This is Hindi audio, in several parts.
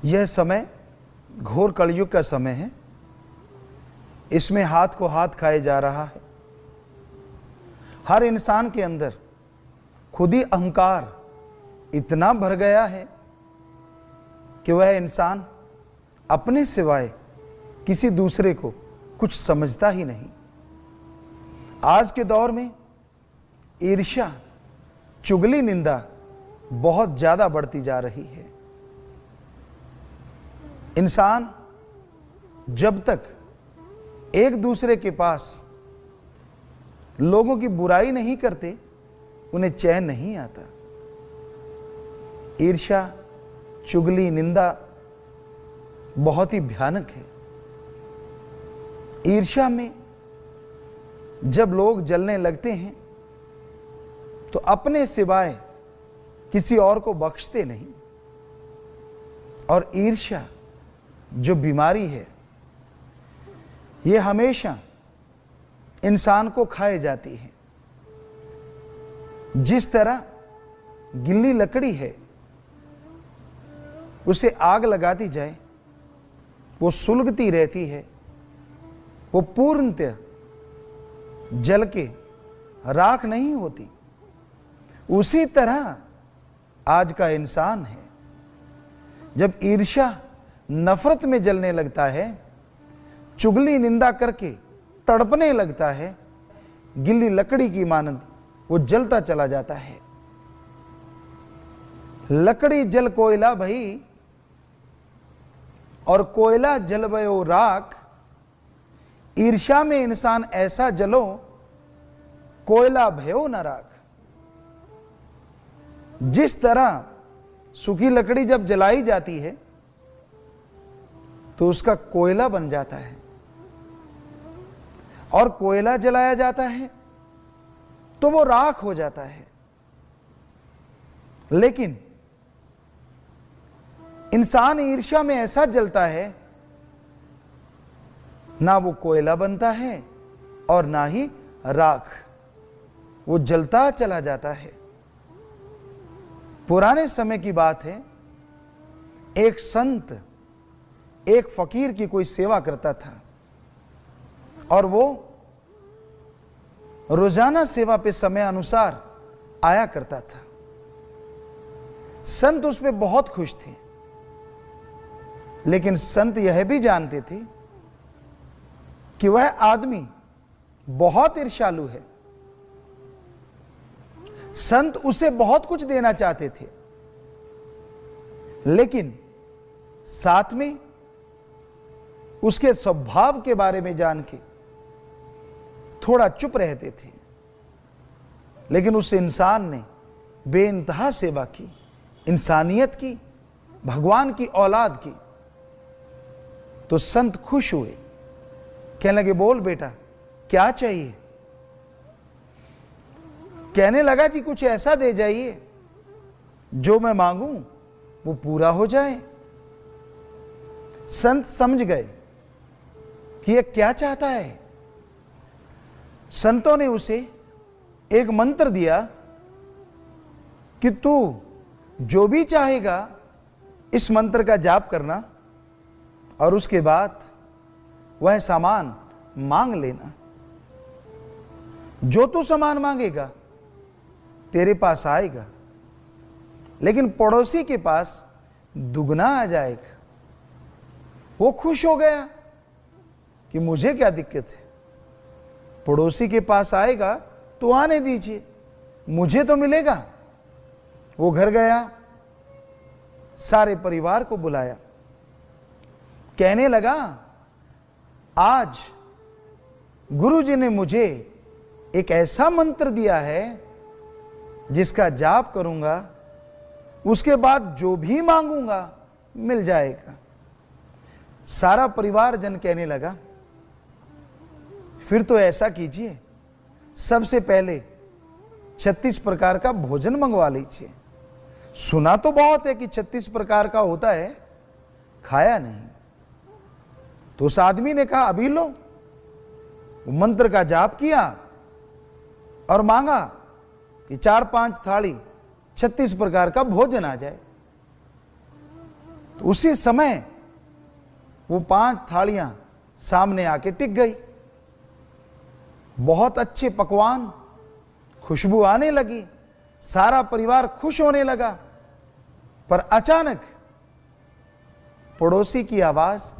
यह समय घोर कलयुग का समय है। इसमें हाथ को हाथ खाए जा रहा है। हर इंसान के अंदर खुद ही अहंकार इतना भर गया है कि वह इंसान अपने सिवाय किसी दूसरे को कुछ समझता ही नहीं। आज के दौर में ईर्ष्या, चुगली, निंदा बहुत ज्यादा बढ़ती जा रही है। इंसान जब तक एक दूसरे के पास लोगों की बुराई नहीं करते, उन्हें चैन नहीं आता। ईर्ष्या, चुगली, निंदा बहुत ही भयानक है। ईर्ष्या में जब लोग जलने लगते हैं तो अपने सिवाय किसी और को बख्शते नहीं। और ईर्ष्या जो बीमारी है, यह हमेशा इंसान को खाए जाती है। जिस तरह गीली लकड़ी है, उसे आग लगा दी जाए, वो सुलगती रहती है, वो पूर्णतः जल के राख नहीं होती। उसी तरह आज का इंसान है। जब ईर्ष्या, नफरत में जलने लगता है, चुगली, निंदा करके तड़पने लगता है, गिल्ली लकड़ी की मानंद वो जलता चला जाता है। लकड़ी जल कोयला भई और कोयला जल भयो राख। ईर्ष्या में इंसान ऐसा जलो, कोयला भयो न राख। जिस तरह सूखी लकड़ी जब जलाई जाती है तो उसका कोयला बन जाता है, और कोयला जलाया जाता है तो वो राख हो जाता है। लेकिन इंसान ईर्ष्या में ऐसा जलता है, ना वो कोयला बनता है और ना ही राख, वो जलता चला जाता है। पुराने समय की बात है, एक संत एक फकीर की कोई सेवा करता था, और वो रोजाना सेवा पे समय अनुसार आया करता था। संत उस पे बहुत खुश थे, लेकिन संत यह भी जानते थे कि वह आदमी बहुत ईर्ष्यालु है। संत उसे बहुत कुछ देना चाहते थे, लेकिन साथ में उसके स्वभाव के बारे में जान के थोड़ा चुप रहते थे। लेकिन उस इंसान ने बेइंतहा सेवा की, इंसानियत की, भगवान की औलाद की। तो संत खुश हुए, कहने लगे, बोल बेटा क्या चाहिए? कहने लगा जी कुछ ऐसा दे जाइए जो मैं मांगूं वो पूरा हो जाए। संत समझ गए कि यह क्या चाहता है। संतों ने उसे एक मंत्र दिया कि तू जो भी चाहेगा इस मंत्र का जाप करना, और उसके बाद वह सामान मांग लेना। जो तू सामान मांगेगा तेरे पास आएगा, लेकिन पड़ोसी के पास दुगना आ जाएगा। वो खुश हो गया कि मुझे क्या दिक्कत है, पड़ोसी के पास आएगा तो आने दीजिए, मुझे तो मिलेगा। वो घर गया, सारे परिवार को बुलाया, कहने लगा, आज गुरुजी ने मुझे एक ऐसा मंत्र दिया है जिसका जाप करूंगा, उसके बाद जो भी मांगूंगा मिल जाएगा। सारा परिवार जन कहने लगा, फिर तो ऐसा कीजिए, सबसे पहले 36 प्रकार का भोजन मंगवा लीजिए। सुना तो बहुत है कि 36 प्रकार का होता है, खाया नहीं। तो उस आदमी ने कहा, अभी लो। मंत्र का जाप किया और मांगा कि 4-5 थाली 36 प्रकार का भोजन आ जाए। तो उसी समय वो 5 थालियां सामने आके टिक गई। बहुत अच्छे पकवान, खुशबू आने लगी, सारा परिवार खुश होने लगा। पर अचानक पड़ोसी की आवाज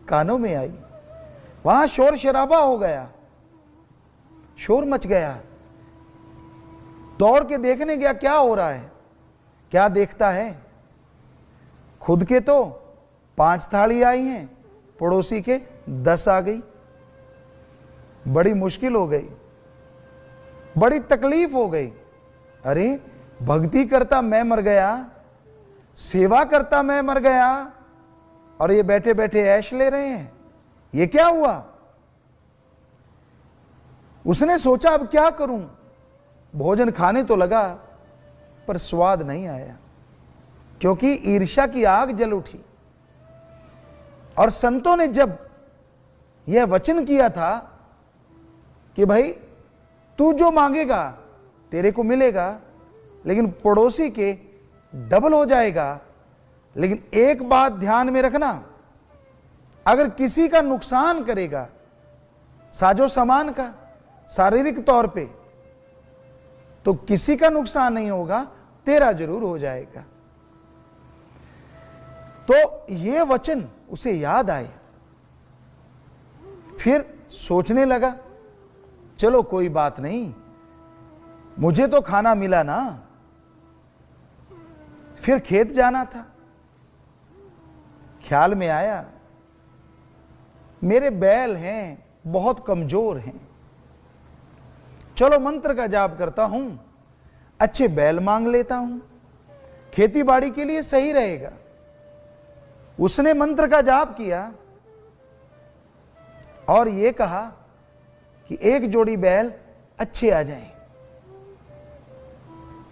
कानों में आई। वहां शोर शराबा हो गया, शोर मच गया। दौड़ के देखने गया क्या हो रहा है। क्या देखता है, खुद के तो 5 थाली आई हैं, पड़ोसी के 10 आ गई। बड़ी मुश्किल हो गई, बड़ी तकलीफ हो गई। अरे भक्ति करता मैं मर गया, सेवा करता मैं मर गया, और ये बैठे बैठे ऐश ले रहे हैं, ये क्या हुआ। उसने सोचा अब क्या करूं। भोजन खाने तो लगा पर स्वाद नहीं आया, क्योंकि ईर्ष्या की आग जल उठी। और संतों ने जब यह वचन किया था कि भाई तू जो मांगेगा तेरे को मिलेगा, लेकिन पड़ोसी के डबल हो जाएगा। लेकिन एक बात ध्यान में रखना, अगर किसी का नुकसान करेगा साजो सामान का, शारीरिक तौर पे, तो किसी का नुकसान नहीं होगा, तेरा जरूर हो जाएगा। तो ये वचन उसे याद आए। फिर सोचने लगा, चलो कोई बात नहीं, मुझे तो खाना मिला ना। फिर खेत जाना था। ख्याल में आया मेरे बैल हैं, बहुत कमजोर हैं, चलो मंत्र का जाप करता हूं, अच्छे बैल मांग लेता हूं, खेती बाड़ी के लिए सही रहेगा। उसने मंत्र का जाप किया और यह कहा कि 1 जोड़ी बैल अच्छे आ जाएं।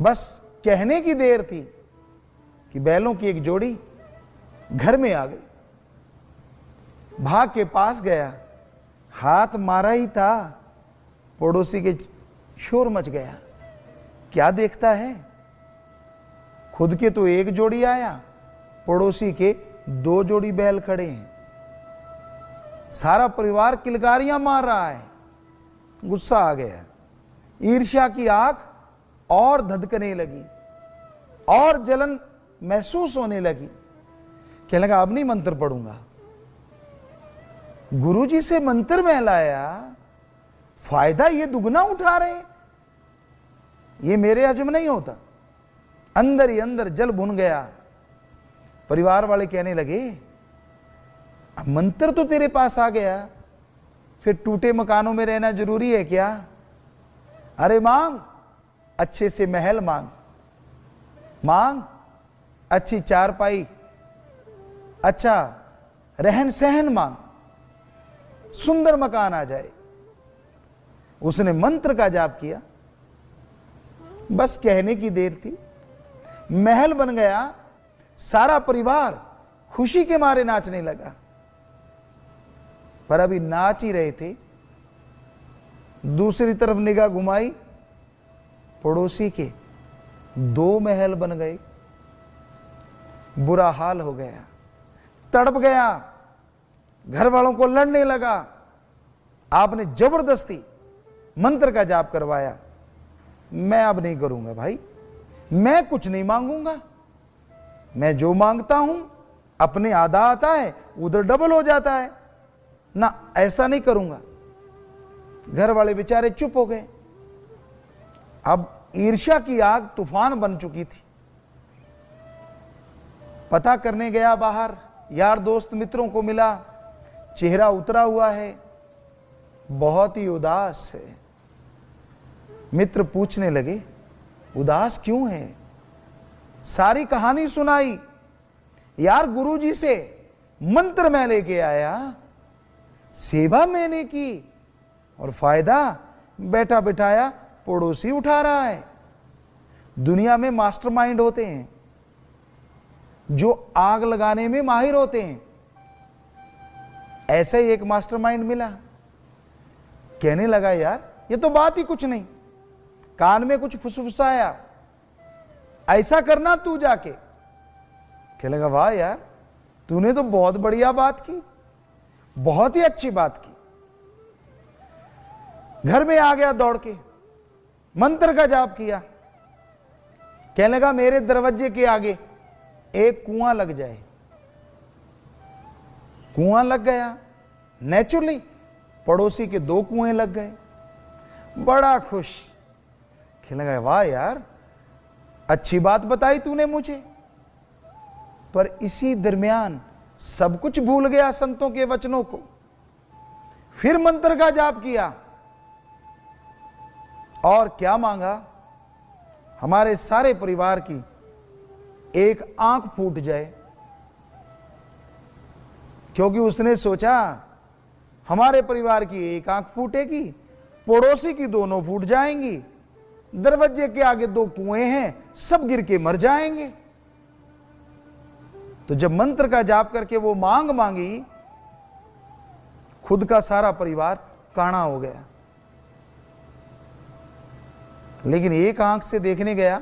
बस कहने की देर थी कि बैलों की 1 जोड़ी घर में आ गई। भाग के पास गया, हाथ मारा ही था, पड़ोसी के शोर मच गया। क्या देखता है, खुद के तो 1 जोड़ी आया, पड़ोसी के 2 जोड़ी बैल खड़े हैं। सारा परिवार किलकारियां मार रहा है। गुस्सा आ गया, ईर्ष्या की आग और धधकने लगी और जलन महसूस होने लगी। कहने लगा अब नहीं मंत्र पढ़ूंगा। गुरुजी से मंत्र में लाया, फायदा ये दुगना उठा रहे, ये मेरे हजम नहीं होता। अंदर ही अंदर जल भुन गया। परिवार वाले कहने लगे अब मंत्र तो तेरे पास आ गया, फिर टूटे मकानों में रहना जरूरी है क्या। अरे मांग, अच्छे से महल मांग, मांग अच्छी चारपाई, अच्छा रहन सहन मांग, सुंदर मकान आ जाए। उसने मंत्र का जाप किया, बस कहने की देर थी, महल बन गया। सारा परिवार खुशी के मारे नाचने लगा। पर अभी नाच ही रहे थे, दूसरी तरफ निगाह घुमाई, पड़ोसी के 2 महल बन गए। बुरा हाल हो गया, तड़प गया, घर वालों को लड़ने लगा। आपने जबरदस्ती मंत्र का जाप करवाया। मैं अब नहीं करूंगा भाई, मैं कुछ नहीं मांगूंगा, मैं जो मांगता हूं अपने आधा आता है, उधर डबल हो जाता है ना, ऐसा नहीं करूंगा। घर वाले बेचारे चुप हो गए। अब ईर्ष्या की आग तूफान बन चुकी थी। पता करने गया बाहर, यार दोस्त मित्रों को मिला, चेहरा उतरा हुआ है, बहुत ही उदास है। मित्र पूछने लगे उदास क्यों है। सारी कहानी सुनाई, यार गुरुजी से मंत्र मैं लेके आया, सेवा मैंने की, और फायदा बैठा बिठाया पड़ोसी उठा रहा है। दुनिया में मास्टरमाइंड होते हैं जो आग लगाने में माहिर होते हैं। ऐसा ही एक मास्टरमाइंड मिला। कहने लगा यार ये तो बात ही कुछ नहीं, कान में कुछ फुसफुसाया, ऐसा करना तू जाके। कहने लगा वाह यार तूने तो बहुत बढ़िया बात की, बहुत ही अच्छी बात की। घर में आ गया दौड़ के, मंत्र का जाप किया, कहने लगा मेरे दरवाजे के आगे एक कुआं लग जाए। कुआं लग गया, नेचुरली पड़ोसी के 2 कुएं लग गए। बड़ा खुश, कहने लगा वाह यार, अच्छी बात बताई तूने मुझे। पर इसी दरमियान सब कुछ भूल गया संतों के वचनों को। फिर मंत्र का जाप किया और क्या मांगा, हमारे सारे परिवार की एक आंख फूट जाए। क्योंकि उसने सोचा हमारे परिवार की एक आंख फूटेगी, पड़ोसी की दोनों फूट जाएंगी, दरवाजे के आगे 2 कुएं हैं, सब गिर के मर जाएंगे। तो जब मंत्र का जाप करके वो मांग मांगी, खुद का सारा परिवार काना हो गया। लेकिन एक आंख से देखने गया